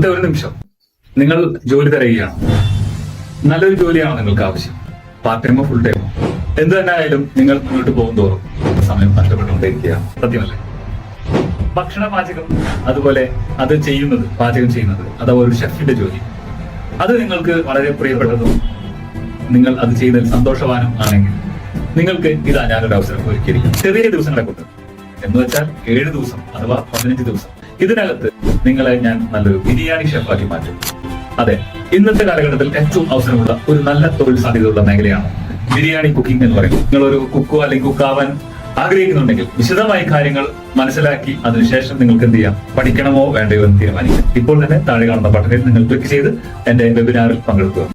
ഇന്നത്തെ ഒരു നിമിഷം നിങ്ങൾ ജോലി തിരയുകയാണ്. നല്ലൊരു ജോലിയാണോ നിങ്ങൾക്ക് ആവശ്യം? പാർട്ട് ടൈമോ ഫുൾ ടൈമോ എന്ത് തന്നെ ആയാലും നിങ്ങൾ മുന്നോട്ട് പോകും തോറും സമയം നഷ്ടപ്പെട്ടുകൊണ്ടിരിക്കുകയാണ്. സത്യമല്ലേ? ഭക്ഷണ പാചകം, അതുപോലെ അത് ചെയ്യുന്നത്, പാചകം ചെയ്യുന്നത്, അഥവാ ഒരു ഷെഫിന്റെ ജോലി, അത് നിങ്ങൾക്ക് വളരെ പ്രിയപ്പെട്ടതും നിങ്ങൾ അത് ചെയ്തതിൽ സന്തോഷവാനും ആണെങ്കിൽ നിങ്ങൾക്ക് ഇതാ ഞാനൊരു അവസരം ഒരുക്കിയിരിക്കും. ചെറിയ ദിവസങ്ങളെ കൊണ്ട് എന്ന് വെച്ചാൽ 7 ദിവസം അഥവാ 15 ദിവസം ഇതിനകത്ത് നിങ്ങളെ ഞാൻ നല്ലൊരു ബിരിയാണി ഷെഫാക്കി മാറ്റും. അതെ, ഇന്നത്തെ കാലഘട്ടത്തിൽ ഏറ്റവും അവസരമുള്ള ഒരു നല്ല തൊഴിൽ സാധ്യതയുള്ള മേഖലയാണ് ബിരിയാണി കുക്കിംഗ് എന്ന് പറയുന്നത്. നിങ്ങളൊരു കുക്കോ അല്ലെങ്കിൽ കുക്കാവാൻ ആഗ്രഹിക്കുന്നുണ്ടെങ്കിൽ വിശദമായ കാര്യങ്ങൾ മനസ്സിലാക്കി അതിനുശേഷം നിങ്ങൾക്ക് എന്ത് ചെയ്യാം, പഠിക്കണമോ വേണ്ടയോ എന്ന് തീരുമാനിക്കാം. ഇപ്പോൾ തന്നെ താഴെ കാണുന്ന ബട്ടണിൽ നിങ്ങൾ ക്ലിക്ക് ചെയ്ത് എന്റെ വെബിനാറിൽ പങ്കെടുക്കുക.